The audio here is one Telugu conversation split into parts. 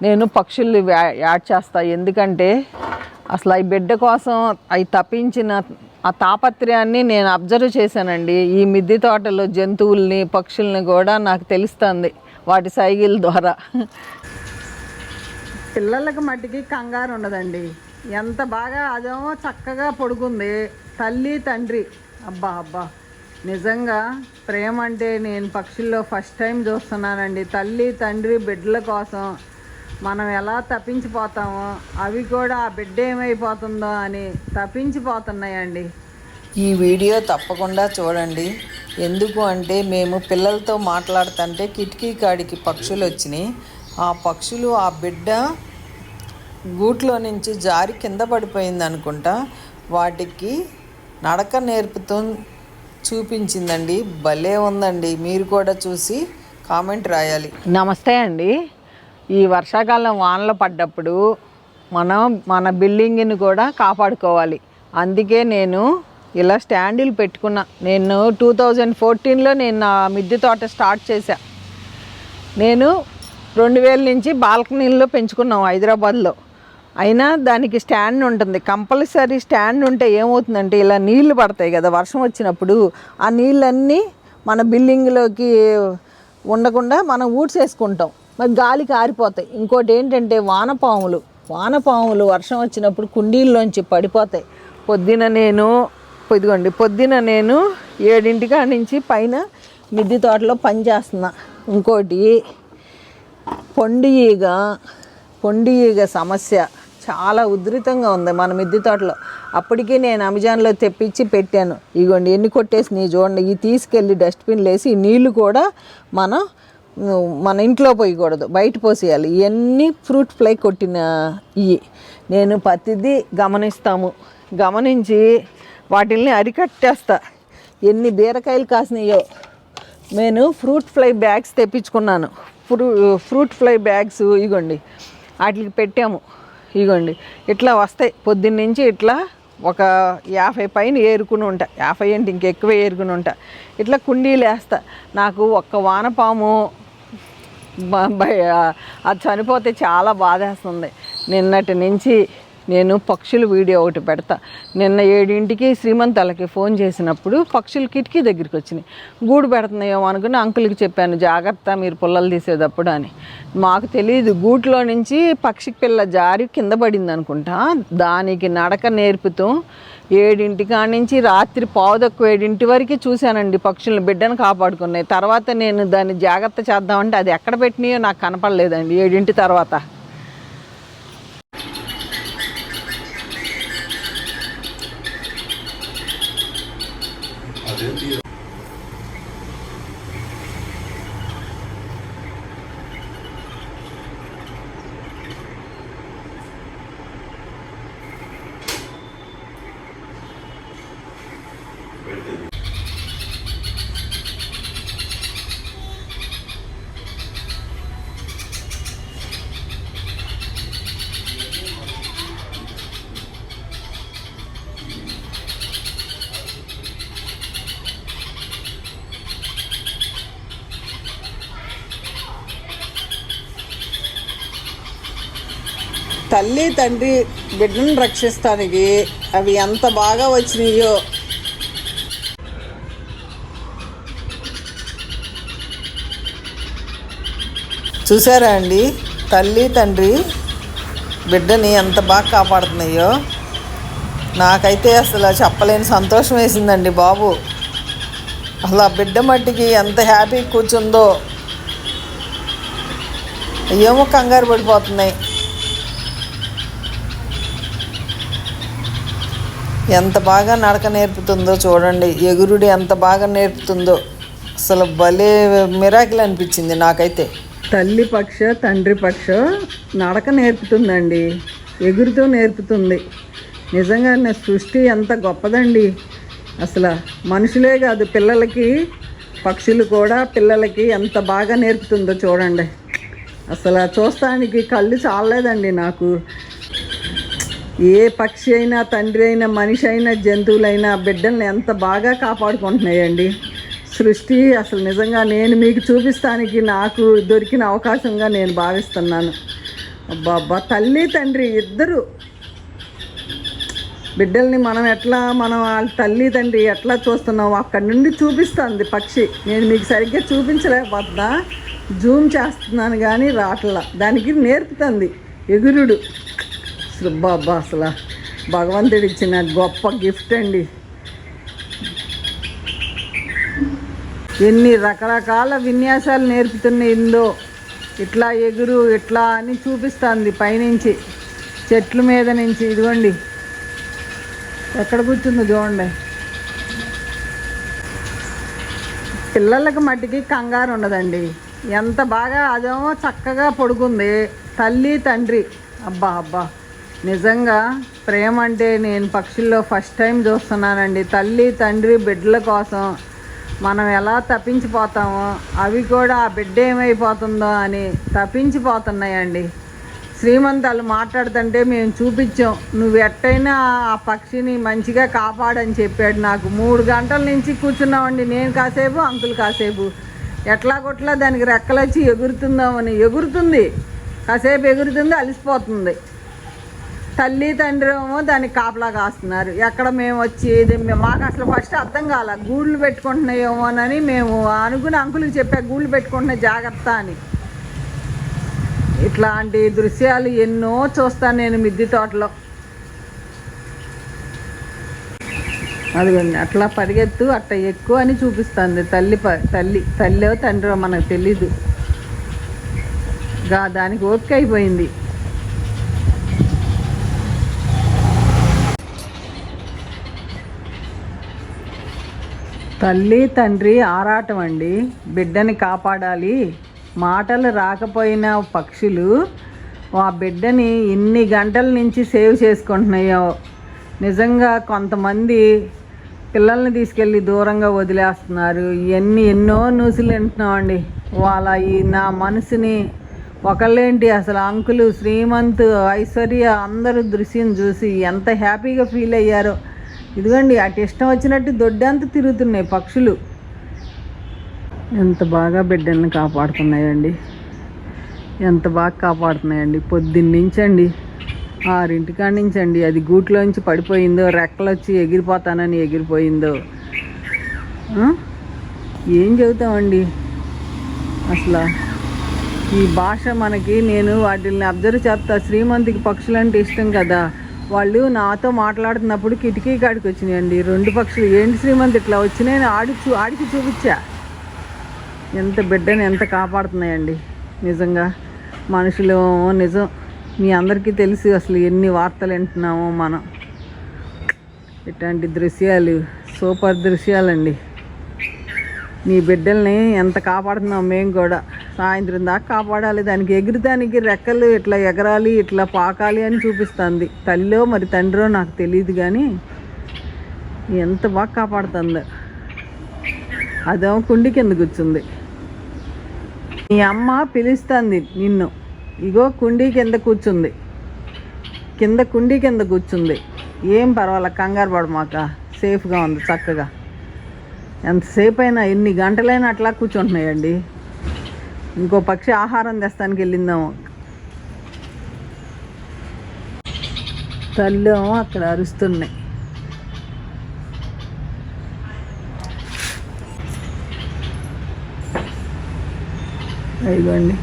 నేను పక్షుల్ని యాడ్ చేస్తా. ఎందుకంటే అసలు ఈ బిడ్డ కోసం అవి తప్పించిన ఆ తాపత్రయాన్ని నేను అబ్జర్వ్ చేశానండి. ఈ మిద్దె తోటలో జంతువుల్ని పక్షుల్ని కూడా నాకు తెలుస్తుంది వాటి సైగల ద్వారా. పిల్లలకి మట్టికి కంగారు ఉండదండి. ఎంత బాగా అదేమో చక్కగా పడుకుంది. తల్లి తండ్రి అబ్బా అబ్బా, నిజంగా ప్రేమ అంటే నేను పక్షుల్లో ఫస్ట్ టైం చూస్తున్నానండి. తల్లి తండ్రి బిడ్డల కోసం మనం ఎలా తప్పించిపోతామో అవి కూడా ఆ బిడ్డ ఏమైపోతుందో అని తప్పించిపోతున్నాయండి. ఈ వీడియో తప్పకుండా చూడండి. ఎందుకు అంటే మేము పిల్లలతో మాట్లాడుతుంటే కిటికీ కాడికి పక్షులు వచ్చినాయి. ఆ పక్షులు ఆ బిడ్డ గూట్లో నుంచి జారి కింద పడిపోయింది అనుకుంటా. వాటికి నడక నేర్పుతూ చూపించిందండి. భలే ఉందండి. మీరు కూడా చూసి కామెంట్ రాయాలి. నమస్తే అండి. ఈ వర్షాకాలం వానలు పడ్డప్పుడు మన బిల్డింగ్ని కూడా కాపాడుకోవాలి. అందుకే నేను ఇలా స్టాండీలు పెట్టుకున్నా. నేను 2014లో నేను నా మిద్దె తోట స్టార్ట్ చేశా. నేను 2000 నుంచి బాల్కనీల్లో పెంచుకున్నాం హైదరాబాద్లో. అయినా దానికి స్టాండ్ ఉంటుంది. కంపల్సరీ స్టాండ్ ఉంటే ఏమవుతుందంటే ఇలా నీళ్లు పడతాయి కదా వర్షం వచ్చినప్పుడు, ఆ నీళ్ళన్నీ మన బిల్డింగ్లోకి ఉండకుండా మనం ఊడ్చేసుకుంటాం. మరి గాలికి ఆరిపోతాయి. ఇంకోటి ఏంటంటే వానపాములు వర్షం వచ్చినప్పుడు కుండీల్లోంచి పడిపోతాయి. పొద్దున నేను 7 నుంచి పైన మిద్దె తోటలో పని చేస్తున్నా. ఇంకోటి పొండి ఈగ సమస్య చాలా ఉధృతంగా ఉంది మన మిద్దె తోటలో. అప్పటికే నేను అమెజాన్లో తెప్పించి పెట్టాను. ఇగోండి ఎన్ని కొట్టేసినాయి చూడండి. ఇవి తీసుకెళ్ళి డస్ట్బిన్లో వేసి ఈ నీళ్లు కూడా మన ఇంట్లో పోయకూడదు, బయట పోసేయాలి. ఇవన్నీ ఫ్రూట్ ఫ్లై కొట్టిన ఇవి నేను ప్రతిదీ గమనించి వాటిల్ని అరికట్టేస్తా. ఎన్ని బీరకాయలు కాసినాయో. నేను ఫ్రూట్ ఫ్లై బ్యాగ్స్ తెప్పించుకున్నాను. ఫ్రూట్ ఫ్లై బ్యాగ్స్ ఇగోండి వాటికి పెట్టాము. ఇగోండి ఇట్లా వస్తాయి. పొద్దున్నుంచి ఇట్లా ఒక 50 పైన ఏరుకుని ఉంటా. 50 అంటే ఇంకెక్కువ ఏరుకుని ఉంటా. ఇట్లా కుండీలు వేస్తా. నాకు ఒక్క వానపాము అది చనిపోతే చాలా బాధేస్తుంది. నిన్నటి నుంచి నేను పక్షుల వీడియో ఒకటి పెడతా. నిన్న 7ంటికి శ్రీమంతాలకి ఫోన్ చేసినప్పుడు పక్షులు కిటికీ దగ్గరికి వచ్చినాయి. గూడు పెడుతున్నాయేమో అనుకుని అంకుల్కి చెప్పాను, జాగ్రత్త మీరు పుల్లలు తీసేటప్పుడు అని. మాకు తెలియదు గూట్లో నుంచి పక్షి పిల్ల జారి కింద పడింది అనుకుంటా. దానికి నడక నేర్పుతూ 7 నుంచి రాత్రి 7:15 వరకు చూశానండి పక్షులను. బిడ్డను కాపాడుకున్నాయి. తర్వాత నేను దాన్ని జాగ్రత్త చేద్దామంటే అది ఎక్కడ పెట్టినాయో నాకు కనపడలేదండి 7 తర్వాత. తల్లి తండ్రి బిడ్డను రక్షిస్తానికి అవి ఎంత బాగా వచ్చినాయో. చూసారా అండి, తల్లి తండ్రి బిడ్డని ఎంత బాగా కాపాడుతున్నాయో. నాకైతే అసలు చెప్పలేని సంతోషం వేసిందండి బాబు. అసలు ఆ బిడ్డ మట్టికి ఎంత హ్యాపీ కూర్చుందో. ఏమో కంగారు పడిపోతున్నాయి. ఎంత బాగా నడక నేర్పుతుందో చూడండి. ఎగురుడు ఎంత బాగా నేర్పుతుందో. అసలు భలే మిరాకిల్ అనిపించింది నాకైతే. తల్లి పక్ష తండ్రి పక్ష నడక నేర్పుతుందండి, ఎగురుతూ నేర్పుతుంది. నిజంగా సృష్టి ఎంత గొప్పదండి. అసలు మనుషులే కాదు పిల్లలకి, పక్షులు కూడా పిల్లలకి ఎంత బాగా నేర్పుతుందో చూడండి. అసలు చూస్తానికి కళ్ళు చాలలేదండి నాకు. ఏ పక్షి అయినా, తండ్రి అయినా, మనిషి అయినా, జంతువులైనా బిడ్డల్ని ఎంత బాగా కాపాడుకుంటున్నాయండి సృష్టి. అసలు నిజంగా నేను మీకు చూపిస్తానికి నాకు దొరికిన అవకాశంగా నేను భావిస్తున్నాను. అబ్బా అబ్బా, తల్లి తండ్రి ఇద్దరు బిడ్డల్ని మనం వాళ్ళ తల్లి తండ్రి ఎట్లా చూస్తున్నాం అక్కడి నుండి చూపిస్తుంది పక్షి. నేను మీకు సరిగ్గా చూపించలేకపోతున్నా, జూమ్ చేస్తున్నాను కానీ రావట్లా. దానికి నేర్పుతుంది ఎగురుడు. అబ్బా అసలు భగవంతుడు ఇచ్చిన గొప్ప గిఫ్ట్ అండి. ఎన్ని రకరకాల విన్యాసాలు నేర్పుతున్నాయి ఇందో. ఇట్లా ఎగురు ఇట్లా అని చూపిస్తుంది పైనుంచి, చెట్ల మీద నుంచి. ఇదిగోండి ఎక్కడ కూర్చుందో చూడండి. పిల్లలకి మట్టికి కంగారు ఉండదండి. ఎంత బాగా అదేమో చక్కగా పడుకుంది. తల్లి తండ్రి, అబ్బా అబ్బా, నిజంగా ప్రేమ అంటే నేను పక్షుల్లో ఫస్ట్ టైం చూస్తున్నానండి. తల్లి తండ్రి బిడ్డల కోసం మనం ఎలా తప్పించిపోతామో అవి కూడా ఆ బిడ్డ ఏమైపోతుందో అని తప్పించిపోతున్నాయండి. శ్రీమంతాలు మాట్లాడుతుంటే మేము చూపించాం, నువ్వు ఎట్టయినా ఆ పక్షిని మంచిగా కాపాడని చెప్పాడు. నాకు 3 గంటల నుంచి కూర్చున్నామండి, నేను కాసేపు అంకుల్ కాసేపు. ఎట్లాగొట్లా దానికి రెక్కలొచ్చి ఎగురుతుందామని ఎగురుతుంది, కాసేపు ఎగురుతుంది, అలిసిపోతుంది. తల్లి తండ్రి ఏమో దానికి కాపలా కాస్తున్నారు. ఎక్కడ మేము వచ్చి మాకు అసలు ఫస్ట్ అర్థం కాల, గూళ్ళు పెట్టుకుంటున్నాయేమోనని మేము అనుకుని అంకుల్కి చెప్పా, గూళ్ళు పెట్టుకుంటున్నాయి జాగ్రత్త అని. ఇట్లాంటి దృశ్యాలు ఎన్నో చూస్తాను నేను మిద్దె తోటలో. అదిగోండి అట్లా పరిగెత్తు అట్లా ఎక్కువ అని చూపిస్తుంది. తల్లి తండ్రి మనకు తెలీదు. దానికి ఓపిక అయిపోయింది. తల్లి తండ్రి ఆరాటం అండి. బిడ్డని కాపాడాలి. మాటలు రాకపోయిన పక్షులు ఆ బిడ్డని ఎన్ని గంటల నుంచి సేవ్ చేసుకుంటున్నాయో. నిజంగా కొంతమంది పిల్లల్ని తీసుకెళ్ళి దూరంగా వదిలేస్తున్నారు. ఎన్నో న్యూస్లు వింటున్నామండి. నా మనసుని ఒకళ్ళేంటి అసలు అంకులు, శ్రీమంత్, ఐశ్వర్య అందరూ దృశ్యం చూసి ఎంత హ్యాపీగా ఫీల్ అయ్యారో. ఇదిగోండి అటు ఇష్టం వచ్చినట్టు దొడ్డంతా తిరుగుతున్నాయి పక్షులు. ఎంత బాగా బిడ్డల్ని కాపాడుతున్నాయండి, ఎంత బాగా కాపాడుతున్నాయండి. పొద్దున్నుంచండి 6 నుంచి అండి. అది గూట్లోంచి పడిపోయిందో, రెక్కలు వచ్చి ఎగిరిపోతానని ఎగిరిపోయిందో. ఏం చెబుతామండి అసలు. ఈ భాష మనకి, నేను వాటిని అబ్జర్వ్ చేస్తా. శ్రీమంతికి పక్షులంటే ఇష్టం కదా. వాళ్ళు నాతో మాట్లాడుతున్నప్పుడు కిటికీ కాడికి వచ్చినాయండి 2 పక్షులు. ఏంటి శ్రీమంత్ ఇట్లా వచ్చినాయని ఆడికి చూపించా. ఎంత బిడ్డని ఎంత కాపాడుతున్నాయండి నిజంగా. మనుషులు నిజం, మీ అందరికీ తెలుసు అసలు ఎన్ని వార్తలు వింటున్నామో మనం. ఇట్లాంటి దృశ్యాలు సూపర్ దృశ్యాలండి. మీ బిడ్డల్ని ఎంత కాపాడుతున్నాం మేము కూడా. సాయంత్రం దాకా కాపాడాలి. దానికి ఎగురుతానికి రెక్కలు ఇట్లా ఎగరాలి, ఇట్లా పాకాలి అని చూపిస్తుంది. తల్లిలో మరి తండ్రో నాకు తెలియదు కానీ ఎంత బాగా కాపాడుతుందో. అదేమో కుండి కింద కూర్చుంది. మీ అమ్మ పిలుస్తుంది నిన్ను, ఇగో కుండీ కింద కూర్చుంది, కుండీ కింద కూర్చుంది. ఏం పర్వాలేదు, కంగారు పడమాక, సేఫ్గా ఉంది చక్కగా. ఎంతసేపు అయినా ఎన్ని గంటలైనా అట్లా కూర్చుంటున్నాయండి. ఇంకో పక్షి ఆహారం తెస్తానికి వెళ్ళిందాము. తల్లేమో అక్కడ అరుస్తున్నాయి. ఇదిగోండి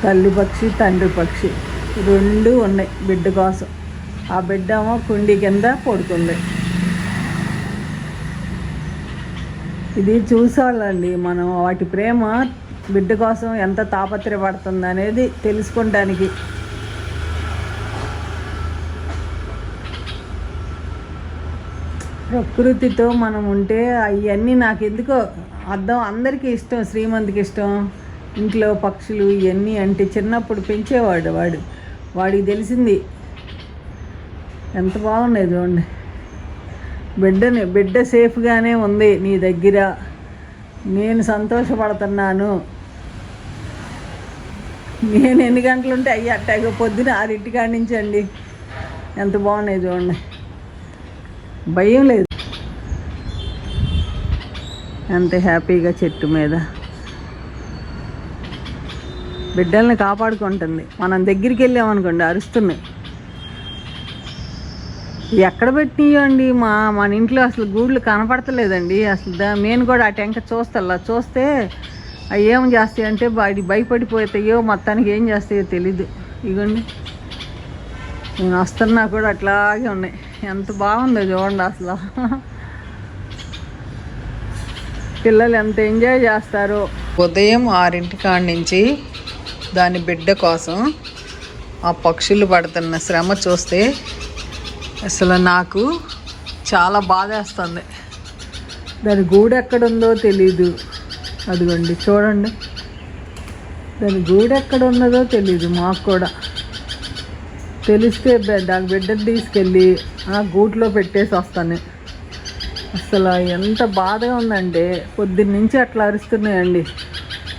తల్లి పక్షి తండ్రి పక్షి 2 ఉన్నాయి బిడ్డ కోసం. ఆ బిడ్డ ఏమో కుండీ కింద పడుకుంది. ఇది చూసాలండి మనం వాటి ప్రేమ బిడ్డ కోసం ఎంత తాపత్రయపడుతుంది అనేది తెలుసుకోవడానికి. ప్రకృతితో మనం ఉంటే అవన్నీ నాకు ఎందుకో అర్థం. అందరికీ ఇష్టం, శ్రీమంతికి ఇష్టం. ఇంట్లో పక్షులు ఇవన్నీ అంటే చిన్నప్పుడు పెంచేవాడు వాడికి తెలిసింది. ఎంత బాగున్నాయి చూడండి. బిడ్డ సేఫ్గానే ఉంది నీ దగ్గర, నేను సంతోషపడుతున్నాను. నేను ఎన్ని గంటలు ఉంటే అట్టాగో పొద్దున 6 నుంచి అండి. ఎంత బాగున్నాయి చూడండి, భయం లేదు. ఎంత హ్యాపీగా చెట్టు మీద బిడ్డల్ని కాపాడుకుంటుంది. మనం దగ్గరికి వెళ్ళామనుకోండి అరుస్తున్నాయి. ఎక్కడ పెట్టినాయో అండి, మన ఇంట్లో అసలు గూళ్ళు కనపడతలేదండి. అసలు నేను కూడా ఆ టెంక చూస్తే అవి ఏం చేస్తాయి అంటే భయపడిపోతాయో, మొత్తానికి ఏం చేస్తాయో తెలీదు. ఇగోండి నేను వస్తున్నా కూడా అట్లాగే ఉన్నాయి. ఎంత బాగుందో చూడండి అసలు. పిల్లలు ఎంత ఎంజాయ్ చేస్తారో. ఉదయం 6 కాడి నుంచి దాని బిడ్డ కోసం ఆ పక్షులు పడుతున్న శ్రమ చూస్తే అసలు నాకు చాలా బాధేస్తుంది. దాని గూడు ఎక్కడుందో తెలీదు. అదిగోండి చూడండి, దాని గూడు ఎక్కడ ఉన్నదో తెలీదు. మాకు కూడా తెలిస్తే దాని బిడ్డను తీసుకెళ్ళి ఆ గూట్లో పెట్టేసి వస్తాను. అసలు ఎంత బాధగా ఉందంటే పొద్దున్నుంచి అట్లా అరుస్తున్నాయండి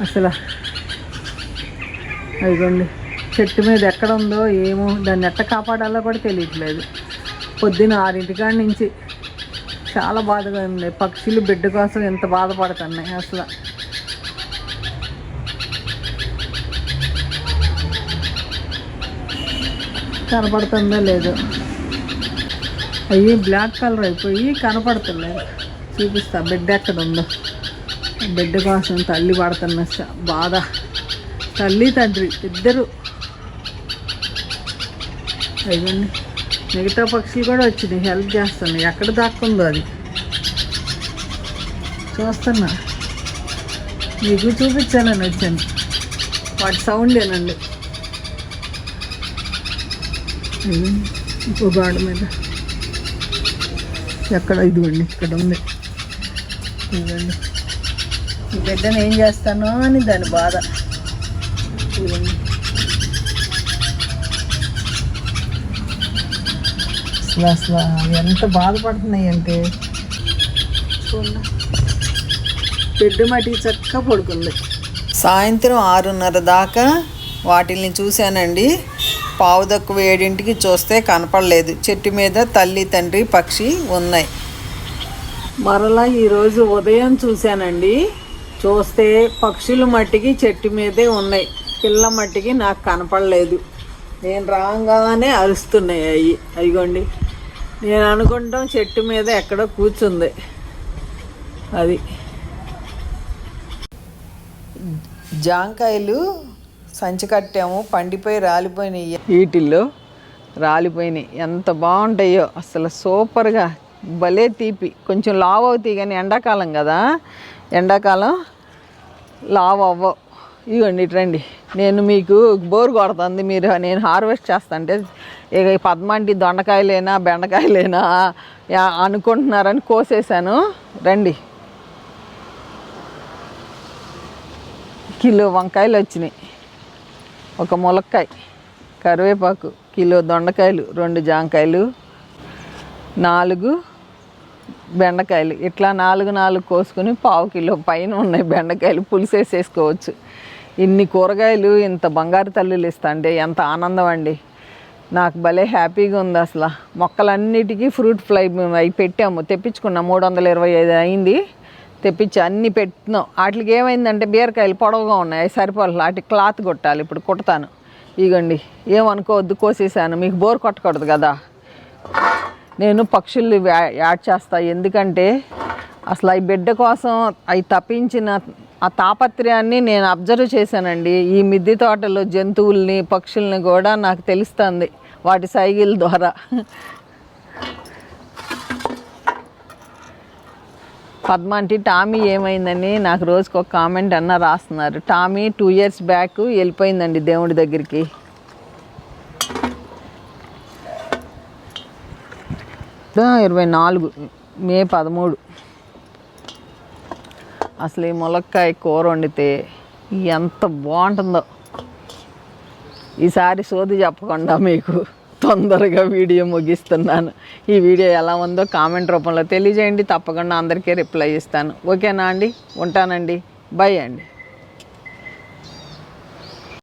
అసలు. అదిగోండి చెట్టు మీద ఎక్కడ ఉందో ఏమో, దాన్ని ఎట్ట కాపాడాలో కూడా తెలియట్లేదు. పొద్దున్న 6 కాడి నుంచి చాలా బాధగా ఉంది. పక్షులు బిడ్డ కోసం ఎంత బాధపడుతున్నాయి అసలు. కనపడుతుందో లేదో, అవి బ్లాక్ కలర్ అయిపోయి కనపడుతున్నాయి. చూపిస్తా బిడ్డ ఎక్కడ ఉందో. బిడ్డ కోసం తల్లి పడుతున్న బాధ, తల్లి తండ్రి ఇద్దరు. అయ్యండి మిగతా పక్షులు కూడా వచ్చినాయి, హెల్ప్ చేస్తున్నాయి. ఎక్కడ దాక్కుందో అది చూస్తున్నా, మీకు చూపించాలని వచ్చాను. వాటి సౌండేనండి. ఇంకో గాడ మీద ఎక్కడ, ఇదిగోండి ఇక్కడ ఉంది. ఇదిగోండి ఈ బిడ్డను ఏం చేస్తానో అని దాని బాధ. ఇదిగోండి అసలు ఎంత బాధపడుతున్నాయి అంటే చూడండి. బిడ్డ మటి చక్కగా పడుకుంది. సాయంత్రం 6:30 దాకా వాటిల్ని చూశానండి. 7:15 చూస్తే కనపడలేదు. చెట్టు మీద తల్లి తండ్రి పక్షి ఉన్నాయి. మరలా ఈరోజు ఉదయం చూశానండి. చూస్తే పక్షుల మట్టికి చెట్టు మీదే ఉన్నాయి, పిల్ల మట్టికి నాకు కనపడలేదు. నేను రాగానే అరుస్తున్నాయి అవి. అయ్యండి నేను అనుకుంటాం చెట్టు మీద ఎక్కడో కూర్చుంది అది. జాంకాయలు సంచి కట్టాము, పండిపోయి రాలిపోయినాయి. వీటిల్లో రాలిపోయినాయి. ఎంత బాగుంటాయో అసలు, సూపర్గా భలే తీపి. కొంచెం లావు అవుతాయి కానీ ఎండాకాలం కదా, ఎండాకాలం లావు అవ్వవు. ఇవ్వండి రండి, నేను మీకు బోర్ కొడుతుంది. నేను హార్వెస్ట్ చేస్తాంటే ఇక పద్మాంటి దొండకాయలేనా బెండకాయలేనా అనుకుంటున్నారని కోసేసాను. రండి, కిలో వంకాయలు వచ్చినాయి, 1 ములక్కాయ, కరివేపాకు, కిలో దొండకాయలు, 2 జాంకాయలు, 4 బెండకాయలు. ఇట్లా 4 కోసుకుని 1/2 కిలో పైన ఉన్నాయి బెండకాయలు. పులుసేసేసుకోవచ్చు. ఇన్ని కూరగాయలు ఇంత బంగారు తల్లులు ఇస్తా అంటే ఎంత ఆనందం అండి. నాకు భలే హ్యాపీగా ఉంది అసలు. మొక్కలన్నిటికీ ఫ్రూట్ ఫ్లై అవి పెట్టాము, తెప్పించుకున్నాం. 325 అయింది తెప్పించి అన్నీ పెట్టినాం. వాటికి ఏమైందంటే బీరకాయలు పొడవుగా ఉన్నాయి, అవి సరిపోవాలి. వాటికి క్లాత్ కొట్టాలి, ఇప్పుడు కుడతాను. ఇగండి ఏమనుకోవద్దు, కోసేసాను. మీకు బోర్ కొట్టకూడదు కదా. నేను పక్షులు యాడ్ చేస్తా, ఎందుకంటే అసలు ఈ బిడ్డ కోసం అవి తప్పించిన ఆ తాపత్రయాన్ని నేను అబ్జర్వ్ చేశానండి. ఈ మిద్దె తోటలో జంతువుల్ని పక్షుల్ని కూడా నాకు తెలుస్తుంది వాటి సైకిల్ ద్వారా. పద్మాంటి టామీ ఏమైందని నాకు రోజుకు ఒక కామెంట్ అన్న రాస్తున్నారు. టామీ 2 years బ్యాక్ వెళ్ళిపోయిందండి దేవుడి దగ్గరికి. మే 13 అసలు ఈ ములక్కాయ కూర వండితే ఎంత బాగుంటుందో. ఈసారి సోది చెప్పకుండా మీకు తొందరగా వీడియో ముగిస్తున్నాను. ఈ వీడియో ఎలా ఉందో కామెంట్ రూపంలో తెలియజేయండి. తప్పకుండా అందరికీ రిప్లై ఇస్తాను. ఓకేనా అండి? ఉంటానండి. బై అండి.